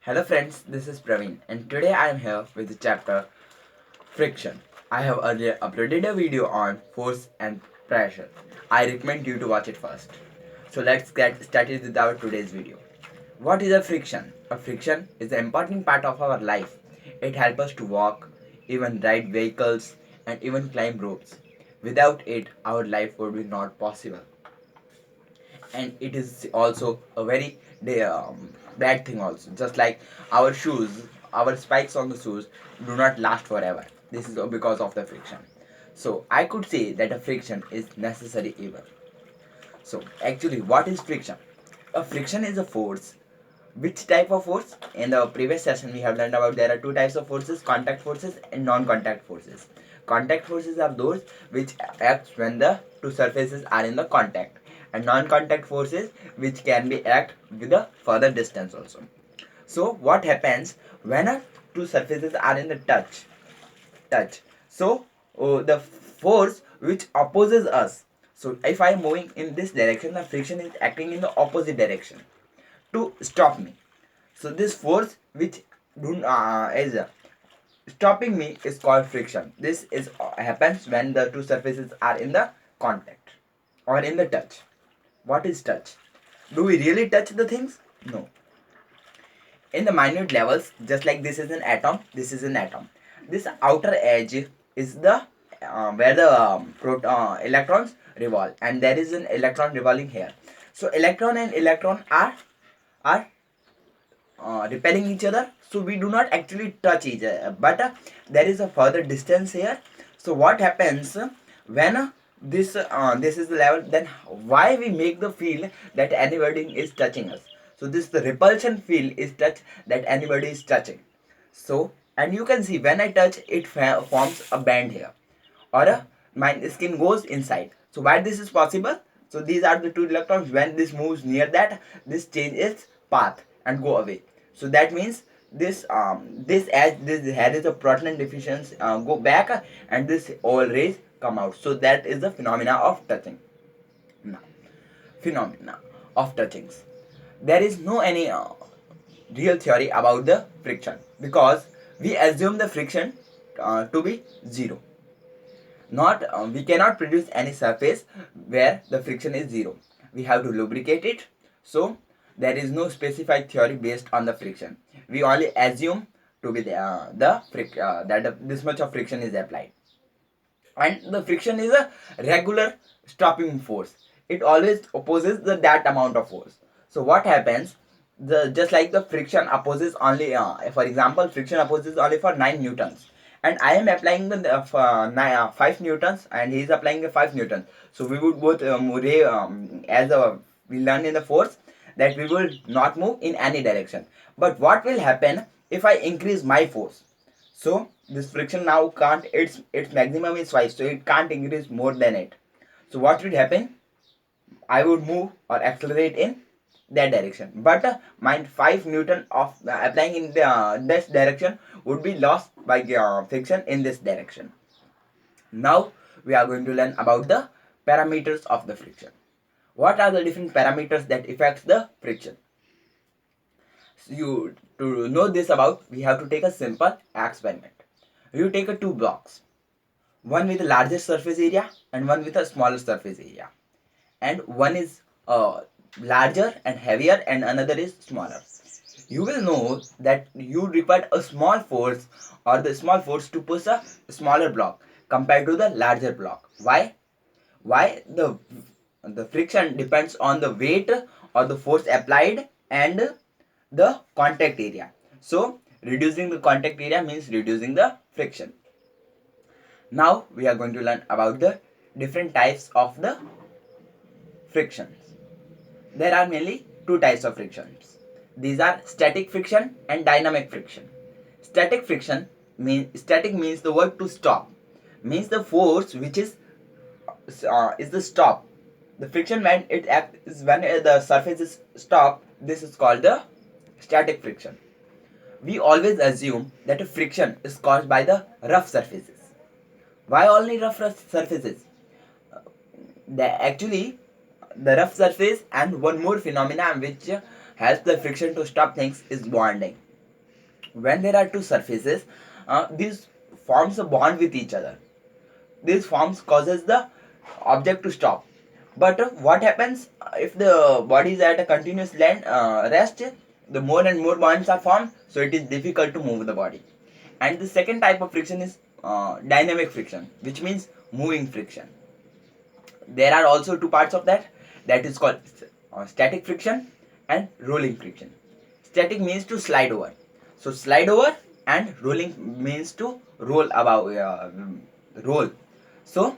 Hello friends, this is Praveen and today I am here with the chapter Friction. I have earlier uploaded a video on force and pressure. I recommend you to watch it first. So let's get started with our today's video. What is a friction? A friction is an important part of our life. It helps us to walk, even ride vehicles and even climb ropes. Without it, our life would be not possible, and it is also a very bad thing also, just like our shoes, our spikes on the shoes do not last forever. This is because of the friction. So I could say that a friction is necessary evil. So actually, what is friction? A friction is a force. Which type of force? In the previous session we have learned about there are two types of forces: contact forces and non-contact forces. Contact forces are those which act when the two surfaces are in the contact, and non-contact forces which can be act with a further distance also. So what happens when two surfaces are in the touch? So the force which opposes us. So if I am moving in this direction, the friction is acting in the opposite direction to stop me. So this force which is stopping me is called friction. This is happens when the two surfaces are in the contact or in the touch. What is touch? Do we really touch the things? No. In the minute levels, just like this is an atom, this is an atom. This outer edge is the where the electrons revolve, and there is an electron revolving here. So electron and electron are repelling each other, so we do not actually touch each other, but there is a further distance here. So what happens when this is the level, then why we make the feel that anybody is touching us? So this the repulsion feel is touch, that anybody is touching. So, and you can see when I touch it forms a band here, or my skin goes inside. So why this is possible? So these are the two electrons. When this moves near that, this changes path and go away. So that means this as this here is a proton deficiency go back, and this all rays come out. So that is the phenomena of touching. Now, phenomena of touchings. There is no any real theory about the friction, because we assume the friction to be zero. Not we cannot produce any surface where the friction is zero. We have to lubricate it. So there is no specified theory based on the friction. We only assume to be that this much of friction is applied, and the friction is a regular stopping force. It always opposes that amount of force. So what happens, the just like the friction opposes only for example, friction opposes only for 9 newtons, and I am applying the 5 newtons, and he is applying the 5 newtons. So we would both as we learned in the force, that we will not move in any direction. But what will happen if I increase my force? So this friction now can't, its maximum is 5, so it can't increase more than it. So what would happen? I would move or accelerate in that direction, but my 5 newton of applying in this direction would be lost by friction in this direction. Now we are going to learn about the parameters of the friction. What are the different parameters that affects the friction? So you, to know this about, we have to take a simple experiment. You take two blocks, one with a larger surface area and one with a smaller surface area, and one is larger and heavier and another is smaller. You will know that you require a small force, or the small force, to push a smaller block compared to the larger block. Why the friction depends on the weight or the force applied and the contact area. So reducing the contact area means reducing the friction. Now we are going to learn about the different types of the frictions. There are mainly two types of frictions. These are static friction and dynamic friction. Static means the word to stop, means the force which is the stop. The friction when it acts is when the surface is stopped. This is called the static friction. We always assume that a friction is caused by the rough surfaces. Why only rough surfaces? Actually, the rough surface and one more phenomenon which helps the friction to stop things is bonding. When there are two surfaces, this forms a bond with each other. This forms causes the object to stop. But what happens if the body is at a continuous rest? The more and more bonds are formed, so it is difficult to move the body. And the second type of friction is dynamic friction, which means moving friction. There are also two parts of that. That is called static friction and rolling friction. Static means to slide over. So slide over, and rolling means to roll about roll. So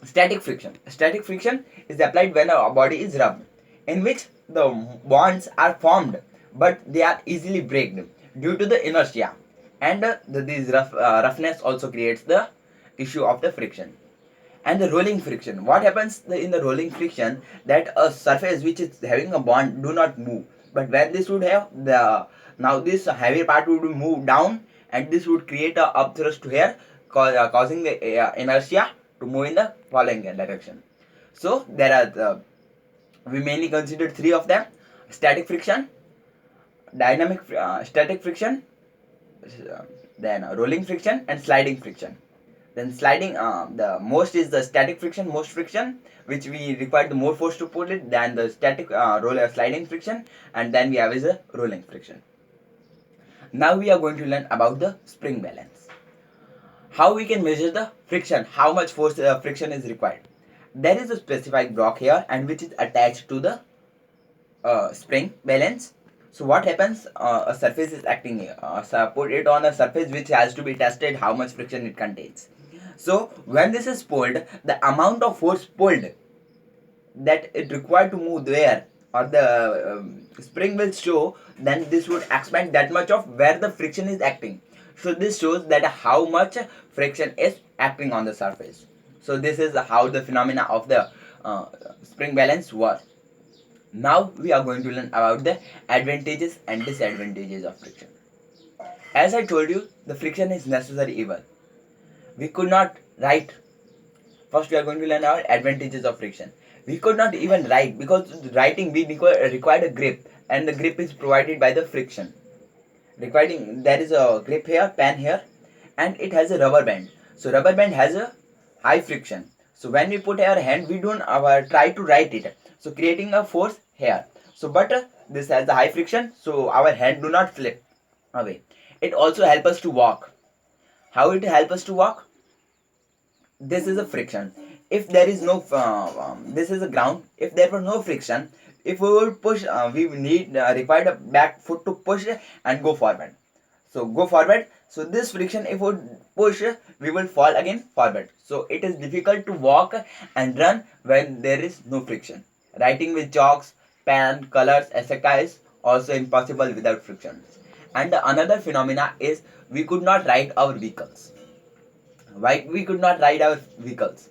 static friction. Static friction is applied when a body is rubbed, in which the bonds are formed, but they are easily broken due to the inertia, and this roughness also creates the issue of the friction. And the rolling friction, what happens in the rolling friction, that a surface which is having a bond do not move, but when this would have the, now this heavy part would move down, and this would create a upthrust here, causing the inertia to move in the following direction. So there are we mainly considered three of them: static friction, dynamic static friction, then rolling friction, and sliding friction. Then sliding, the most is the static friction, most friction, which we require the more force to pull it than the static roller sliding friction, and then we have is a rolling friction. Now we are going to learn about the spring balance. How we can measure the friction, how much force friction is required. There is a specific block here, and which is attached to the spring balance. So what happens? A surface is acting here. So put it on a surface which has to be tested how much friction it contains. So when this is pulled, the amount of force pulled that it required to move there, or the spring will show, then this would expand that much of where the friction is acting. So this shows that how much friction is acting on the surface. So this is how the phenomena of the spring balance work. Now we are going to learn about the advantages and disadvantages of friction. As I told you, the friction is necessary evil. We could not write. First we are going to learn our advantages of friction. We could not even write, because writing we required a grip, and the grip is provided by the friction. Requiring, there is a grip here, pen here, and it has a rubber band. So rubber band has a high friction. So when we put our hand, we don't try to write it. So creating a force here. So but this has a high friction, so our hand do not flip away. It also helps us to walk. How it helps us to walk? This is a friction. If there is no this is a ground. If there were no friction, if we would push, we need required a back foot to push and go forward. So go forward. So this friction, if we would push, we will fall again forward. So it is difficult to walk and run when there is no friction. Writing with chalks, pen, colors, etc. is also impossible without friction. And another phenomena is we could not ride our vehicles. Why we could not ride our vehicles?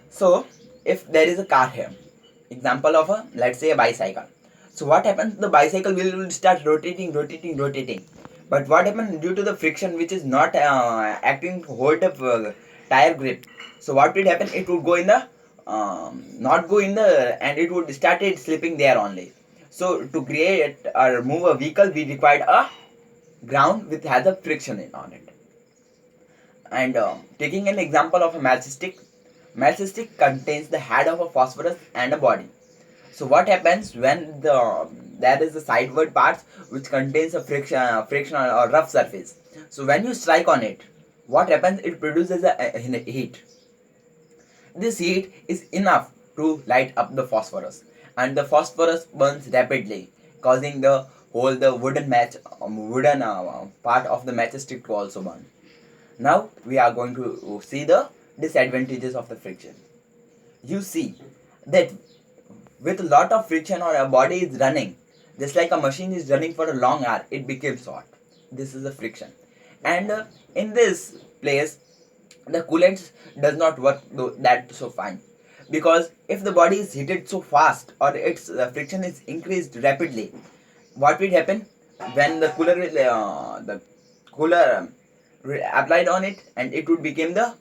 So if there is a car here, example of a, let's say, a bicycle. So what happens? The bicycle will start rotating. But what happens due to the friction which is not acting to hold the tire grip? So what will happen? It would go in the not go in the, and it would started slipping there only. So to create or move a vehicle, we required a ground which has a friction on it. And taking an example of a matchstick contains the head of a phosphorus and a body. So what happens when there is a sideward part which contains a friction or rough surface? So when you strike on it, what happens? It produces a heat. This heat is enough to light up the phosphorus, and the phosphorus burns rapidly, causing the wooden part of the matchstick to also burn. Now we are going to see the disadvantages of the friction. You see that with a lot of friction, or a body is running, just like a machine is running for a long hour, it becomes hot. This is the friction. And in this place, the coolant does not work that so fine, because if the body is heated so fast, or its friction is increased rapidly, what will happen? When the cooler applied on it, and it would become the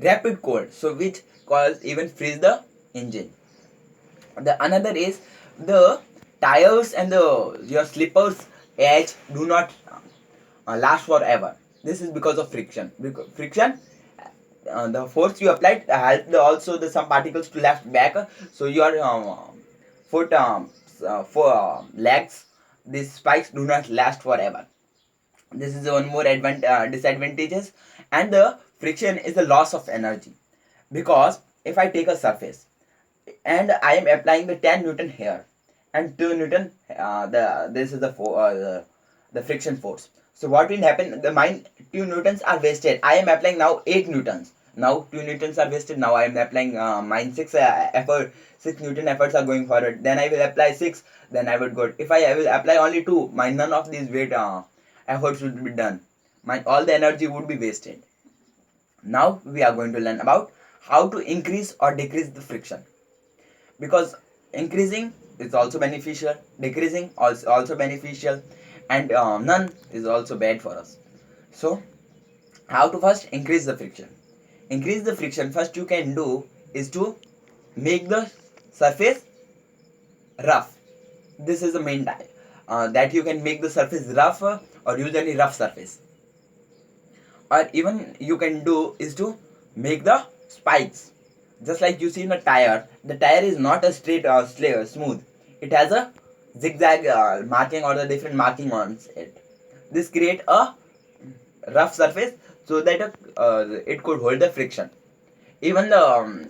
rapid cold, so which cause even freeze the engine. The another is the tires and the your slippers edge do not last forever. This is because of friction. Because friction, the force you applied helped also the some particles to left back. So your foot for legs, these spikes do not last forever. This is one more disadvantages. And the friction is the loss of energy, because if I take a surface and I am applying the 10 Newton here and 2 Newton, this is the friction force. So what will happen? The mine 2 Newtons are wasted. I am applying now 8 Newtons. Now 2 Newtons are wasted. Now I am applying mine 6 effort. 6 Newton efforts are going forward. Then I will apply 6. Then I would go. If I will apply only 2, my none of these weight efforts would be done. My all the energy would be wasted. Now we are going to learn about how to increase or decrease the friction, because increasing is also beneficial, decreasing also beneficial, and none is also bad for us. So how to first increase the friction? Increase the friction, first you can do is to make the surface rough. This is the main type, that you can make the surface rough, or use any rough surface. Or even you can do is to make the spikes. Just like you see in a tire, the tire is not a straight smooth. It has a zigzag marking or the different marking on it. This create a rough surface so that it could hold the friction. Even the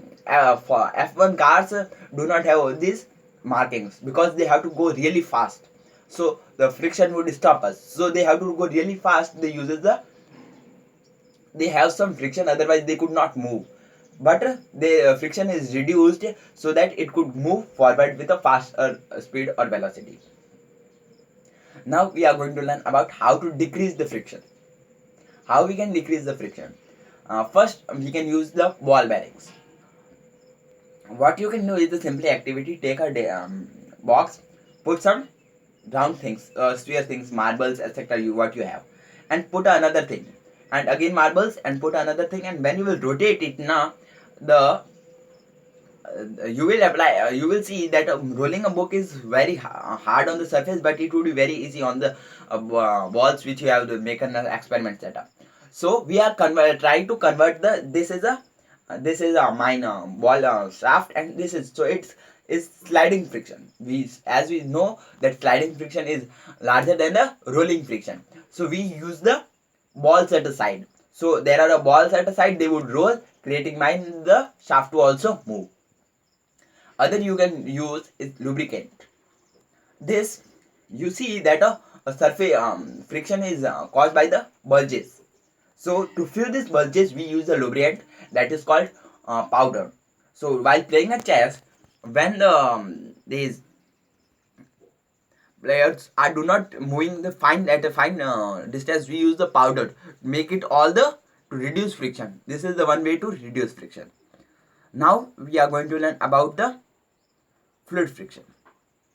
for F1 cars do not have these markings because they have to go really fast. So the friction would stop us. So they have to go really fast. They have some friction, otherwise they could not move. But the friction is reduced so that it could move forward with a faster speed or velocity. Now we are going to learn about how to decrease the friction. How we can decrease the friction? First, we can use the ball bearings. What you can do is the simple activity: take a box, put some round things, sphere things, marbles, etc. What you have, and put another thing, and again marbles, and put another thing. And when you will rotate it, now the you will apply. You will see that rolling a book is very hard on the surface, but it would be very easy on the walls which you have to make an experiment setup. So we are trying to convert the this is a mine wall shaft, and this is so it's sliding friction. As we know that sliding friction is larger than the rolling friction. So we use the balls at the side. So there are balls at the side. They would roll, creating mine the shaft to also move. Other you can use is lubricant. This you see that a surface friction is caused by the bulges. So to fill these bulges, we use a lubricant that is called powder. So while playing a chess, when these players are do not moving the fine at a fine distance, we use the powder to make it all the to reduce friction. This is the one way to reduce friction. Now we are going to learn about the fluid friction.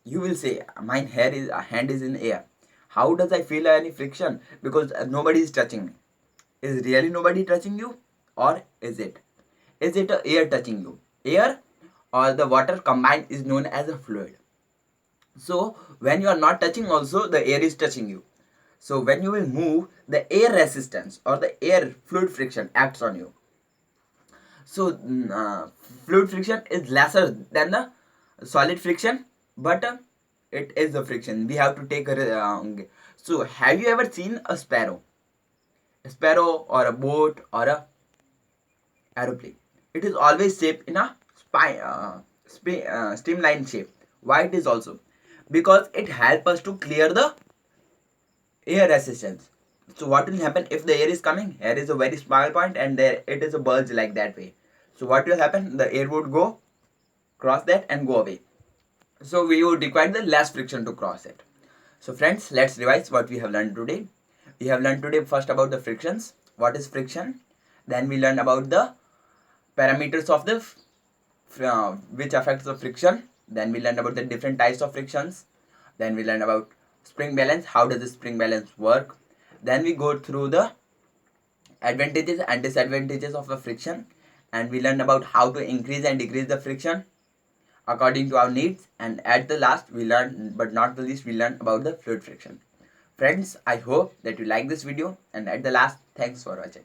You will say, my hand is in air. How does I feel any friction? Because nobody is touching me. Is really nobody touching you, or is it? Is it air touching you? Air or the water combined is known as a fluid. So when you are not touching, also the air is touching you. So when you will move, the air resistance or the air fluid friction acts on you. So fluid friction is lesser than the solid friction, but it is the friction. We have to take a. So have you ever seen a sparrow? A sparrow or a boat or a aeroplane. It is always shaped in a streamline shape. Why it is also? Because it helps us to clear the air resistance. So what will happen if the air is coming? Here is a very small point and there it is a bulge like that way. So what will happen? The air would go cross that and go away. So we would require the less friction to cross it. So friends, let's revise what we have learned today. We have learned today first about the frictions. What is friction? Then we learned about the parameters of the which affects the friction. Then we learned about the different types of frictions. Then we learned about spring balance. How does the spring balance work? Then we go through the advantages and disadvantages of the friction, and we learned about how to increase and decrease the friction according to our needs. And at the last we learned, but not the least, we learned about the fluid friction. Friends, I hope that you like this video, and at the last, thanks for watching.